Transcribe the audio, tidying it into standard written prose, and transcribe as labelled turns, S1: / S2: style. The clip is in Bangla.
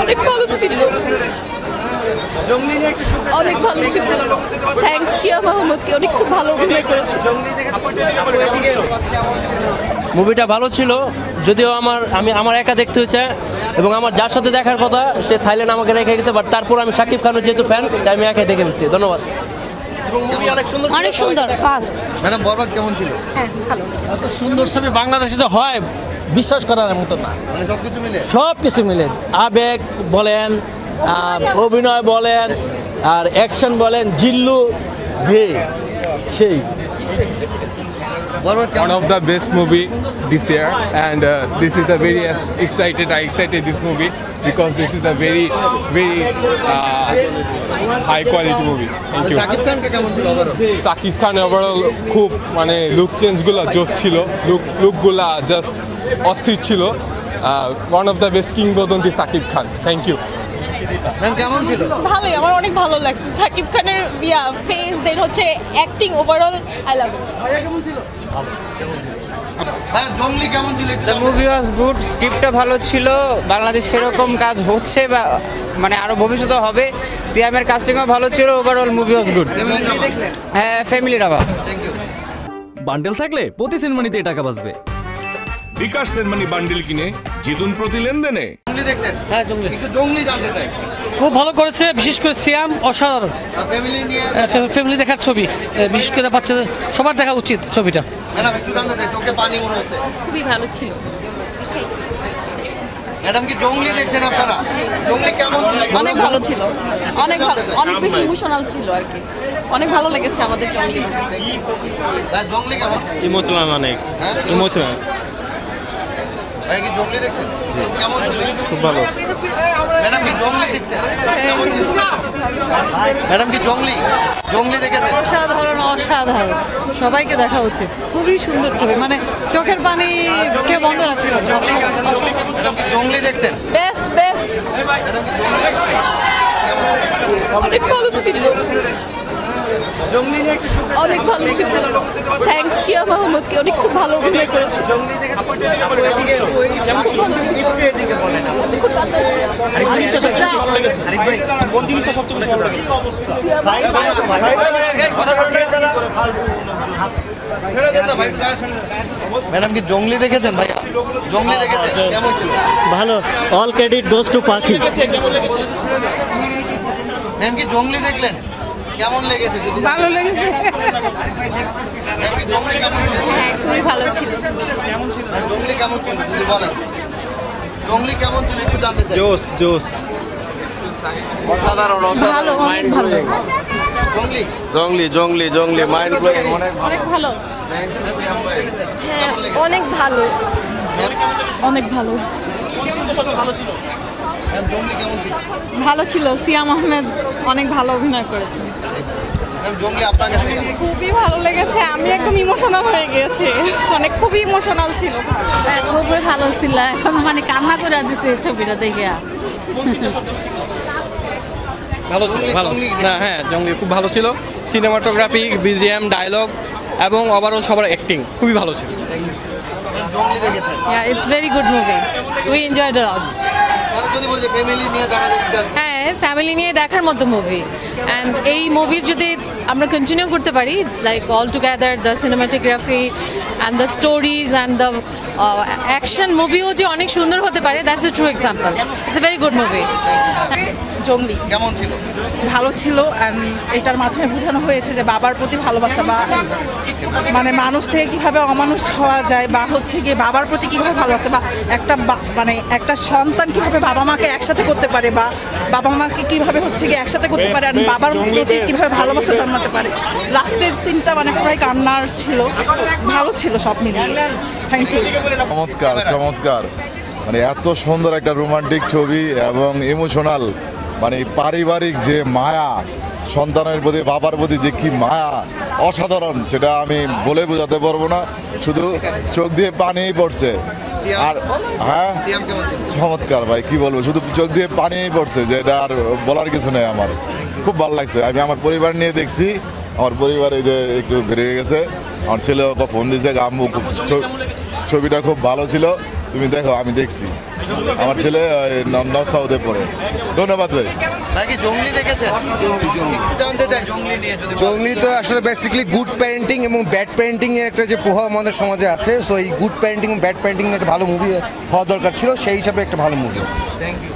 S1: অনেক ভালো ছিল, অনেক ভালো ছিল। থ্যাঙ্কস সিয়া মাহমুদকে, অনেক খুব ভালো অভিনয় করেছে।
S2: মুভিটা ভালো ছিল, যদিও আমার একা দেখতে হয়েছে এবং আমার যার সাথে দেখার কথা সে থাইল্যান্ড আমাকে রেখে গেছে, বাট তারপর আমি শাকিব খানের যেহেতু ফ্যান তাই আমি একাই দেখে ফেলছি। ধন্যবাদ।
S1: অনেক সুন্দর, ফাস্ট।
S3: ম্যাডাম বরবাদ কেমন ছিল?
S1: হ্যাঁ ভালো।
S2: সুন্দর ছবি বাংলাদেশে তো হয় বিশ্বাস করার মতো না,
S3: মানে
S2: সব কিছু মিলে আবেগ বলেন, অভিনয় বলেন, আর অ্যাকশন বলেন, জিল্লু দে সেই
S4: One of the best movie this year, and this is a very I excited this movie because this is a very high quality movie. Thank you.
S3: Shakib খানকে কেমন ছিল ওভারঅল?
S4: সাকিব খান ওভারঅল খুব মানে লুক চেঞ্জগুলো জোস ছিল, লুকগুলা জাস্ট অস্থির ছিল। ওয়ান অফ দ্য বেস্ট কিংবদন্তি Shakib Khan. Thank you.
S3: Ma'am কেমন ছিল?
S1: ভালোই, আমার অনেক ভালো লাগছে। সাকিব খানের ফেস দেন হচ্ছে অ্যাক্টিং, ওভারঅল আই লাভ ইট।
S3: ভাই জঙ্গলি কেমন ছিল?
S5: দ্য মুভি ওয়াজ গুড, স্ক্রিপ্টটা ভালো ছিল। বাংলাদেশ সেরকম কাজ হচ্ছে বা মানে আরো ভবিষ্যতে হবে। সিয়ামের কাস্টিংও ভালো ছিল। Overall movie was good. হ্যাঁ, ফ্যামিলি ড্রামা।
S3: Thank you.
S6: বান্ডেল থাকলে প্রতি সেনমানিতে টাকা বাঁচবে।
S7: বিকাশ সেনমানি বান্ডেল কিনে জিতুন প্রতি লেনদেনে।
S3: জঙ্গলি দেখছেন?
S5: হ্যাঁ, জঙ্গলি
S3: একটু জঙ্গলি জানতে চাই।
S5: খুব ভালো করেছে, বিশেষ করে সিয়াম অসাধারণ।
S3: ফ্যামিলি নিয়ে
S5: ফ্যামিলি দেখার ছবি, বিশেষ করে বাচ্চাদের সবার দেখা উচিত ছবিটা।
S3: ম্যাডাম একটু জানতে চাই, চোখে পানি মনে হচ্ছে।
S1: খুবই ভালো ছিল।
S3: ম্যাডাম কি জঙ্গলি দেখছেন আপনারা? জঙ্গলি কেমন ছিল?
S1: অনেক ভালো ছিল, অনেক ভালো, অনেক বেশি ইমোশনাল ছিল আর কি। অনেক ভালো লেগেছে আমাদের জঙ্গলি।
S3: ভাই জঙ্গলি কেমন?
S2: ইমোশনাল, অনেক
S3: হ্যাঁ
S2: ইমোশনাল।
S3: ভাই কি জঙ্গলি দেখছেন? কেমন ছিল?
S2: খুব ভালো।
S3: ম্যাডাম কি জঙ্গলি দেখছেন? কেমন ছিল? ম্যাডাম কি জঙ্গলি দেখেছেন?
S8: অসাধারণ, অসাধারণ, সবাইকে দেখা উচিত। খুবই সুন্দর ছবি, মানে চোখের পানি কে বন্ধ রাখছিল।
S3: ম্যাডাম কি জঙ্গলি দেখছেন?
S1: বেস্ট বেস্ট, অনেক ভালো ছিল, অনেক ভালো ছিল। থ্যাঙ্কস সিয়া মাহমুদকে, অনেক খুব ভালো অভিনয় করেছে।
S3: ম্যাডাম কি জঙ্গলি দেখেছেন? ভাইয়া জঙ্গলি দেখেছেন, কেমন ছিল?
S2: ভালো। অল ক্রেডিট গোস টু পাখি।
S3: ম্যাম কি জঙ্গলি দেখলেন? কেমন লেগেছে? যদি
S1: ভালো লেগেছে।
S3: ম্যাম কি জঙ্গলি কেমন ছিল?
S1: হ্যাঁ, খুবই ভালো ছিল।
S3: জঙ্গলি কেমন ছিল যদি বলেন? জঙ্গলি কেমন ছিল একটু জানতে চাই।
S2: জোস
S3: অসাধারণ,
S8: ভালো, অনেক ভালো।
S3: জঙ্গলি মাইন্ড ব্লোয়িং।
S1: অনেক ভালো, হ্যাঁ অনেক ভালো, অনেক ভালো।
S3: জঙ্গলি কেমন ছিল?
S8: ভালো ছিল, সিয়াম আহমেদ অনেক ভালো অভিনয় করেছেন।
S3: জঙ্গলি আপনার কাছে
S8: খুবই ভালো লেগেছে, আমি একদম ইমোশনাল হয়ে গিয়েছি, অনেক খুবই ইমোশনাল ছিল।
S1: হ্যাঁ, খুবই ভালো ছিল, এখন মানে কান্না করে দিচ্ছে ছবিটা দেখে।
S2: ভালো ছিল, ভালো না। হ্যাঁ, জঙ্গলি খুব ভালো ছিল। সিনেমাটোগ্রাফি, বিজিএম, ডায়লগ এবং ওভারঅল সবার অ্যাক্টিং খুবই ভালো ছিল।
S3: জঙ্গলি দেখেছেন?
S1: Yeah, it's very good movie. We enjoyed a lot.
S3: যদি বলি ফ্যামিলি নিয়ে যারা দেখতে আসবে?
S1: হ্যাঁ, ফ্যামিলি নিয়ে দেখার মতো মুভি। অ্যান্ড এই মুভির যদি আমরা কন্টিনিউ করতে পারি, like all together the cinematography and the stories and the action মুভিও যে অনেক সুন্দর হতে পারে, that's a true example. It's a very good movie.
S8: Jongli
S3: কেমন ছিল?
S8: ভালো ছিল। এটার মাধ্যমে বোঝানো হয়েছে যে বাবার প্রতি ভালোবাসা, বা মানে মানুষ থেকে কিভাবে অমানুষ হওয়া যায়, বা হচ্ছে গিয়ে বাবার প্রতি কিভাবে ভালোবাসা, বা মানে একটা সন্তান কিভাবে বাবা মাকে একসাথে করতে পারে, বা বাবা মাকে কিভাবে হচ্ছে গিয়ে একসাথে করতে পারে, আর বাবার প্রতি কিভাবে ভালোবাসা জন্মাতে পারে। লাস্টের সিনটা মানে প্রায় কান্নার ছিল, ভালো ছিল সব মিলিয়ে। Thank you.
S9: চমৎকার, মানে এত সুন্দর একটা রোমান্টিক ছবি এবং ইমোশনাল, মানে পারিবারিক যে মায়া, সন্তানের প্রতি বাবার প্রতি যে কি মায়া, অসাধারণ, সেটা আমি বলে বোঝাতে পারবো না, শুধু চোখ দিয়ে পানিই পড়ছে। আর হ্যাঁ, চমৎকার ভাই, কি বলবো, শুধু চোখ দিয়ে পানিই পড়ছে, যে এটা আর বলার কিছু নেই। আমার খুব ভালো লাগছে। আমি আমার পরিবার নিয়ে দেখছি, আমার পরিবারে যে একটু বেড়ে গেছে, আমার ছেলে ওকে ফোন দিয়েছে, আম্মু ছবিটা খুব ভালো ছিল, তুমি দেখো, আমি দেখছি, আমার ছেলে নর্থ সাউথে পড়ে। ধন্যবাদ ভাই।
S3: নাকি জঙ্গলি দেখেছেন? একটু জানতে চাই জঙ্গলি নিয়ে যদি
S10: জঙ্গলি তো আসলে বেসিক্যালি গুড প্যারেন্টিং এবং ব্যাড প্যারেন্টিং এর একটা যে প্রভাব আমাদের সমাজে আছে, সো এই গুড প্যারেন্টিং ব্যাড প্যারেন্টিং একটা ভালো মুভি হওয়া দরকার ছিল, সেই হিসাবে একটা ভালো মুভি।
S3: Thank you.